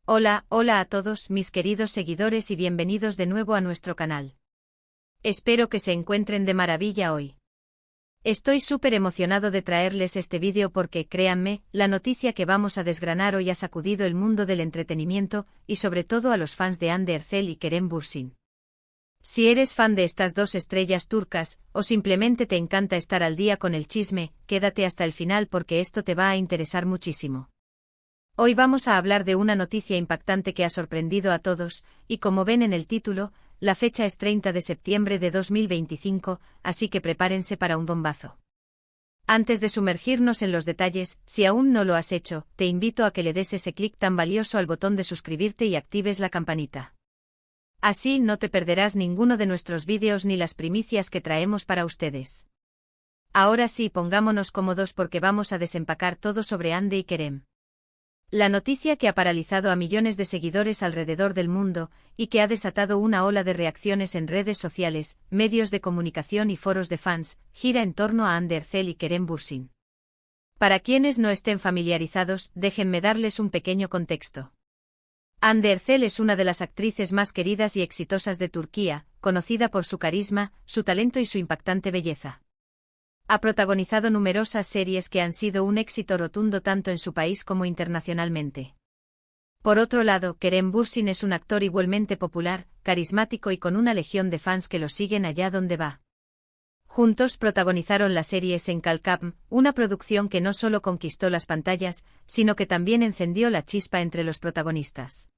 Hola, hola a todos mis queridos seguidores y bienvenidos de nuevo a nuestro canal. Espero que se encuentren de maravilla hoy. Estoy súper emocionado de traerles este vídeo porque, créanme, la noticia que vamos a desgranar hoy ha sacudido el mundo del entretenimiento y sobre todo a los fans de Hande Erçel y Kerem Bürsin. Si eres fan de estas dos estrellas turcas, o simplemente te encanta estar al día con el chisme, quédate hasta el final porque esto te va a interesar muchísimo. Hoy vamos a hablar de una noticia impactante que ha sorprendido a todos, y como ven en el título, la fecha es 30 de septiembre de 2025, así que prepárense para un bombazo. Antes de sumergirnos en los detalles, si aún no lo has hecho, te invito a que le des ese clic tan valioso al botón de suscribirte y actives la campanita. Así no te perderás ninguno de nuestros vídeos ni las primicias que traemos para ustedes. Ahora sí, pongámonos cómodos porque vamos a desempacar todo sobre Hande y Kerem. La noticia que ha paralizado a millones de seguidores alrededor del mundo, y que ha desatado una ola de reacciones en redes sociales, medios de comunicación y foros de fans, gira en torno a Hande Erçel y Kerem Bürsin. Para quienes no estén familiarizados, déjenme darles un pequeño contexto. Hande Erçel es una de las actrices más queridas y exitosas de Turquía, conocida por su carisma, su talento y su impactante belleza. Ha protagonizado numerosas series que han sido un éxito rotundo tanto en su país como internacionalmente. Por otro lado, Kerem Bürsin es un actor igualmente popular, carismático y con una legión de fans que lo siguen allá donde va. Juntos protagonizaron la serie Senkalkam, una producción que no solo conquistó las pantallas, sino que también encendió la chispa entre los protagonistas.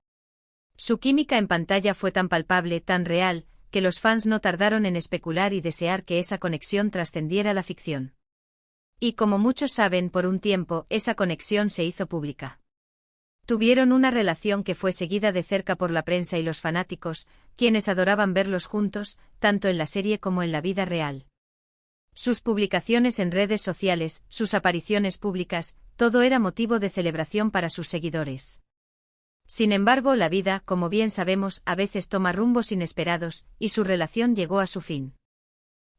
Su química en pantalla fue tan palpable, tan real, que los fans no tardaron en especular y desear que esa conexión trascendiera la ficción. Y como muchos saben, por un tiempo, esa conexión se hizo pública. Tuvieron una relación que fue seguida de cerca por la prensa y los fanáticos, quienes adoraban verlos juntos, tanto en la serie como en la vida real. Sus publicaciones en redes sociales, sus apariciones públicas, todo era motivo de celebración para sus seguidores. Sin embargo, la vida, como bien sabemos, a veces toma rumbos inesperados, y su relación llegó a su fin.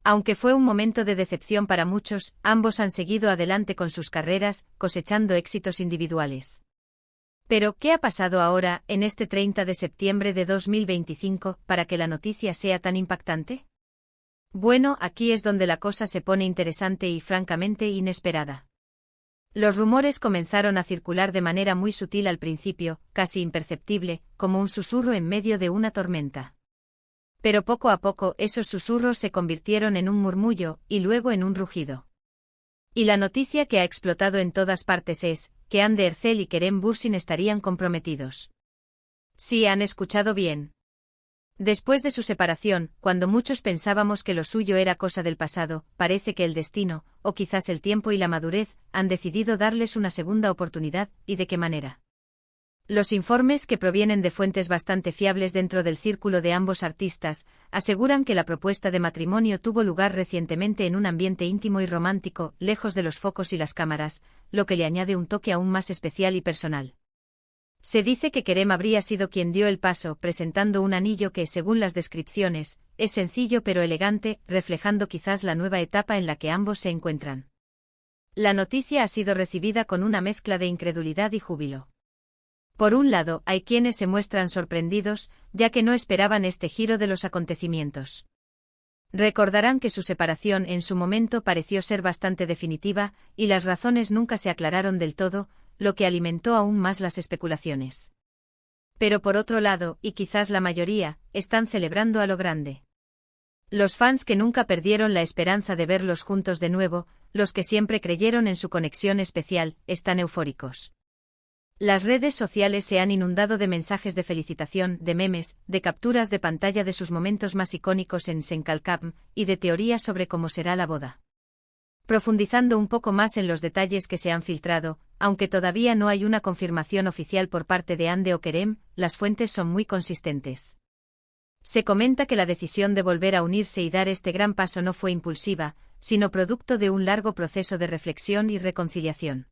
Aunque fue un momento de decepción para muchos, ambos han seguido adelante con sus carreras, cosechando éxitos individuales. Pero, ¿qué ha pasado ahora, en este 30 de septiembre de 2025, para que la noticia sea tan impactante? Bueno, aquí es donde la cosa se pone interesante y francamente inesperada. Los rumores comenzaron a circular de manera muy sutil al principio, casi imperceptible, como un susurro en medio de una tormenta. Pero poco a poco esos susurros se convirtieron en un murmullo, y luego en un rugido. Y la noticia que ha explotado en todas partes es, que Hande Erçel y Kerem Bürsin estarían comprometidos. Sí, han escuchado bien. Después de su separación, cuando muchos pensábamos que lo suyo era cosa del pasado, parece que el destino, o quizás el tiempo y la madurez, han decidido darles una segunda oportunidad, ¿y de qué manera? Los informes, que provienen de fuentes bastante fiables dentro del círculo de ambos artistas, aseguran que la propuesta de matrimonio tuvo lugar recientemente en un ambiente íntimo y romántico, lejos de los focos y las cámaras, lo que le añade un toque aún más especial y personal. Se dice que Kerem habría sido quien dio el paso, presentando un anillo que, según las descripciones, es sencillo pero elegante, reflejando quizás la nueva etapa en la que ambos se encuentran. La noticia ha sido recibida con una mezcla de incredulidad y júbilo. Por un lado, hay quienes se muestran sorprendidos, ya que no esperaban este giro de los acontecimientos. Recordarán que su separación en su momento pareció ser bastante definitiva, y las razones nunca se aclararon del todo, lo que alimentó aún más las especulaciones. Pero por otro lado, y quizás la mayoría, están celebrando a lo grande. Los fans que nunca perdieron la esperanza de verlos juntos de nuevo, los que siempre creyeron en su conexión especial, están eufóricos. Las redes sociales se han inundado de mensajes de felicitación, de memes, de capturas de pantalla de sus momentos más icónicos en Senkalkam, y de teorías sobre cómo será la boda. Profundizando un poco más en los detalles que se han filtrado, aunque todavía no hay una confirmación oficial por parte de Hande o Kerem, las fuentes son muy consistentes. Se comenta que la decisión de volver a unirse y dar este gran paso no fue impulsiva, sino producto de un largo proceso de reflexión y reconciliación.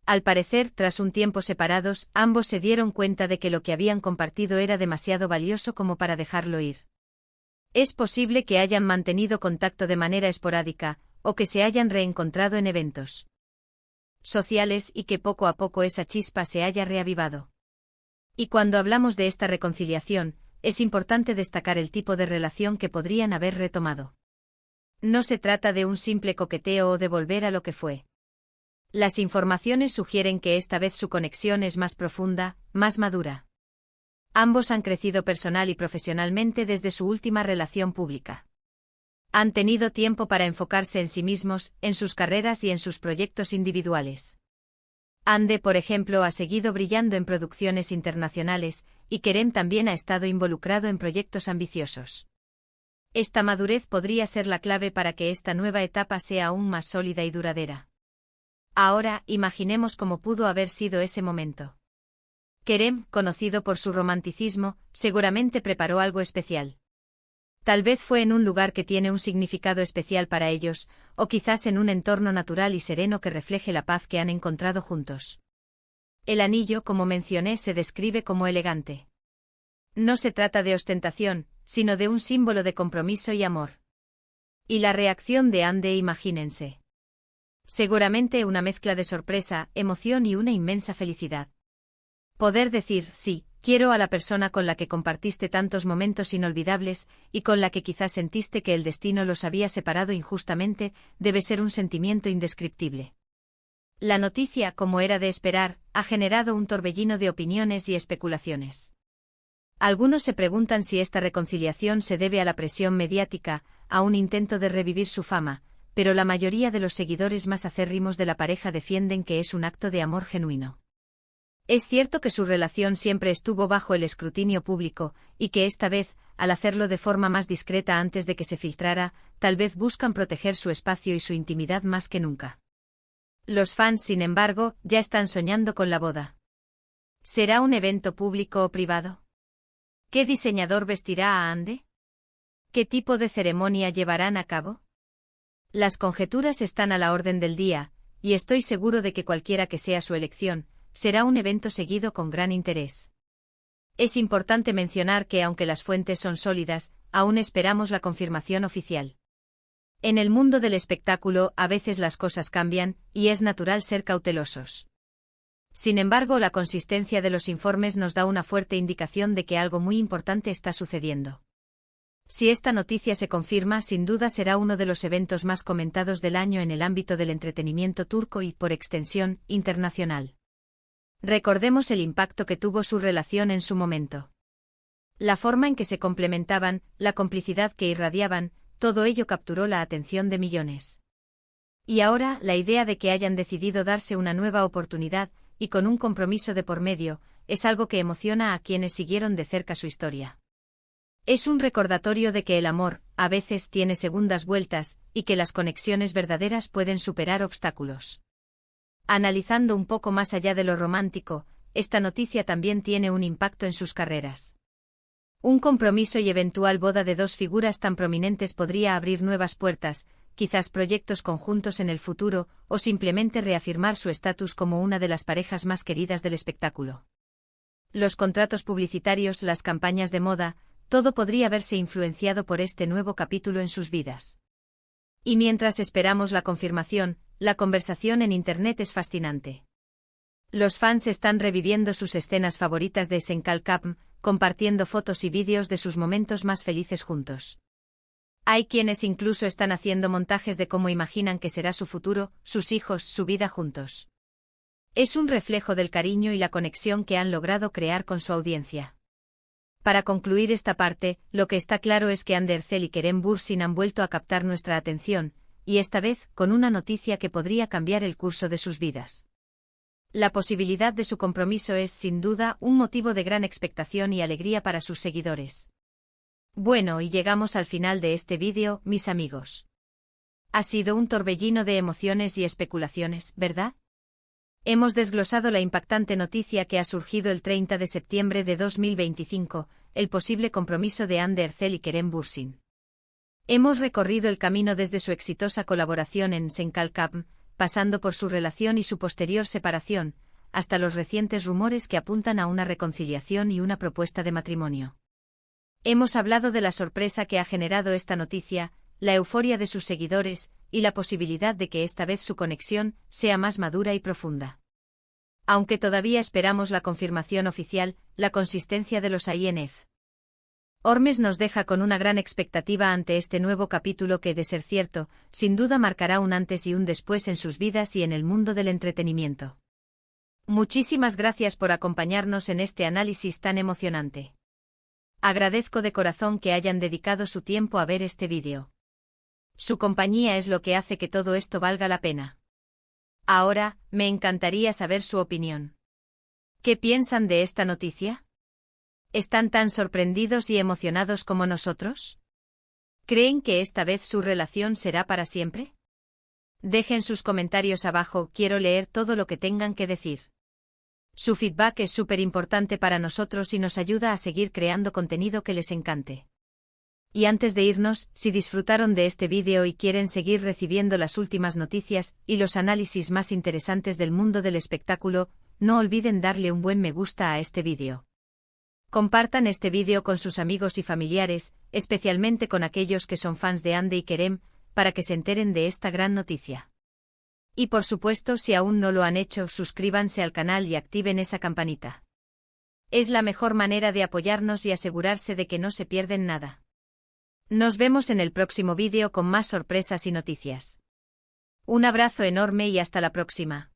Al parecer, tras un tiempo separados, ambos se dieron cuenta de que lo que habían compartido era demasiado valioso como para dejarlo ir. Es posible que hayan mantenido contacto de manera esporádica, o que se hayan reencontrado en eventos sociales y que poco a poco esa chispa se haya reavivado. Y cuando hablamos de esta reconciliación, es importante destacar el tipo de relación que podrían haber retomado. No se trata de un simple coqueteo o de volver a lo que fue. Las informaciones sugieren que esta vez su conexión es más profunda, más madura. Ambos han crecido personal y profesionalmente desde su última relación pública. Han tenido tiempo para enfocarse en sí mismos, en sus carreras y en sus proyectos individuales. Ande, por ejemplo, ha seguido brillando en producciones internacionales, y Kerem también ha estado involucrado en proyectos ambiciosos. Esta madurez podría ser la clave para que esta nueva etapa sea aún más sólida y duradera. Ahora, imaginemos cómo pudo haber sido ese momento. Kerem, conocido por su romanticismo, seguramente preparó algo especial. Tal vez fue en un lugar que tiene un significado especial para ellos, o quizás en un entorno natural y sereno que refleje la paz que han encontrado juntos. El anillo, como mencioné, se describe como elegante. No se trata de ostentación, sino de un símbolo de compromiso y amor. Y la reacción de Ande, imagínense. Seguramente una mezcla de sorpresa, emoción y una inmensa felicidad. Poder decir sí, quiero a la persona con la que compartiste tantos momentos inolvidables, y con la que quizás sentiste que el destino los había separado injustamente, debe ser un sentimiento indescriptible. La noticia, como era de esperar, ha generado un torbellino de opiniones y especulaciones. Algunos se preguntan si esta reconciliación se debe a la presión mediática, a un intento de revivir su fama, pero la mayoría de los seguidores más acérrimos de la pareja defienden que es un acto de amor genuino. Es cierto que su relación siempre estuvo bajo el escrutinio público, y que esta vez, al hacerlo de forma más discreta antes de que se filtrara, tal vez buscan proteger su espacio y su intimidad más que nunca. Los fans, sin embargo, ya están soñando con la boda. ¿Será un evento público o privado? ¿Qué diseñador vestirá a Ande? ¿Qué tipo de ceremonia llevarán a cabo? Las conjeturas están a la orden del día, y estoy seguro de que cualquiera que sea su elección, será un evento seguido con gran interés. Es importante mencionar que aunque las fuentes son sólidas, aún esperamos la confirmación oficial. En el mundo del espectáculo a veces las cosas cambian, y es natural ser cautelosos. Sin embargo, la consistencia de los informes nos da una fuerte indicación de que algo muy importante está sucediendo. Si esta noticia se confirma, sin duda será uno de los eventos más comentados del año en el ámbito del entretenimiento turco y, por extensión, internacional. Recordemos el impacto que tuvo su relación en su momento. La forma en que se complementaban, la complicidad que irradiaban, todo ello capturó la atención de millones. Y ahora, la idea de que hayan decidido darse una nueva oportunidad, y con un compromiso de por medio, es algo que emociona a quienes siguieron de cerca su historia. Es un recordatorio de que el amor, a veces, tiene segundas vueltas, y que las conexiones verdaderas pueden superar obstáculos. Analizando un poco más allá de lo romántico, esta noticia también tiene un impacto en sus carreras. Un compromiso y eventual boda de dos figuras tan prominentes podría abrir nuevas puertas, quizás proyectos conjuntos en el futuro, o simplemente reafirmar su estatus como una de las parejas más queridas del espectáculo. Los contratos publicitarios, las campañas de moda, todo podría verse influenciado por este nuevo capítulo en sus vidas. Y mientras esperamos la confirmación, la conversación en Internet es fascinante. Los fans están reviviendo sus escenas favoritas de Senkalkapm, compartiendo fotos y vídeos de sus momentos más felices juntos. Hay quienes incluso están haciendo montajes de cómo imaginan que será su futuro, sus hijos, su vida juntos. Es un reflejo del cariño y la conexión que han logrado crear con su audiencia. Para concluir esta parte, lo que está claro es que Hande Erçel y Kerem Bürsin han vuelto a captar nuestra atención, y esta vez, con una noticia que podría cambiar el curso de sus vidas. La posibilidad de su compromiso es, sin duda, un motivo de gran expectación y alegría para sus seguidores. Bueno, y llegamos al final de este vídeo, mis amigos. Ha sido un torbellino de emociones y especulaciones, ¿verdad? Hemos desglosado la impactante noticia que ha surgido el 30 de septiembre de 2025, el posible compromiso de Hande Erçel y Kerem Bürsin. Hemos recorrido el camino desde su exitosa colaboración en Senkalkapm, pasando por su relación y su posterior separación, hasta los recientes rumores que apuntan a una reconciliación y una propuesta de matrimonio. Hemos hablado de la sorpresa que ha generado esta noticia, la euforia de sus seguidores, y la posibilidad de que esta vez su conexión sea más madura y profunda. Aunque todavía esperamos la confirmación oficial, la consistencia de los INF. Hormes nos deja con una gran expectativa ante este nuevo capítulo que, de ser cierto, sin duda marcará un antes y un después en sus vidas y en el mundo del entretenimiento. Muchísimas gracias por acompañarnos en este análisis tan emocionante. Agradezco de corazón que hayan dedicado su tiempo a ver este vídeo. Su compañía es lo que hace que todo esto valga la pena. Ahora, me encantaría saber su opinión. ¿Qué piensan de esta noticia? ¿Están tan sorprendidos y emocionados como nosotros? ¿Creen que esta vez su relación será para siempre? Dejen sus comentarios abajo, quiero leer todo lo que tengan que decir. Su feedback es súper importante para nosotros y nos ayuda a seguir creando contenido que les encante. Y antes de irnos, si disfrutaron de este vídeo y quieren seguir recibiendo las últimas noticias y los análisis más interesantes del mundo del espectáculo, no olviden darle un buen me gusta a este vídeo. Compartan este vídeo con sus amigos y familiares, especialmente con aquellos que son fans de Hande y Kerem, para que se enteren de esta gran noticia. Y por supuesto, si aún no lo han hecho, suscríbanse al canal y activen esa campanita. Es la mejor manera de apoyarnos y asegurarse de que no se pierden nada. Nos vemos en el próximo vídeo con más sorpresas y noticias. Un abrazo enorme y hasta la próxima.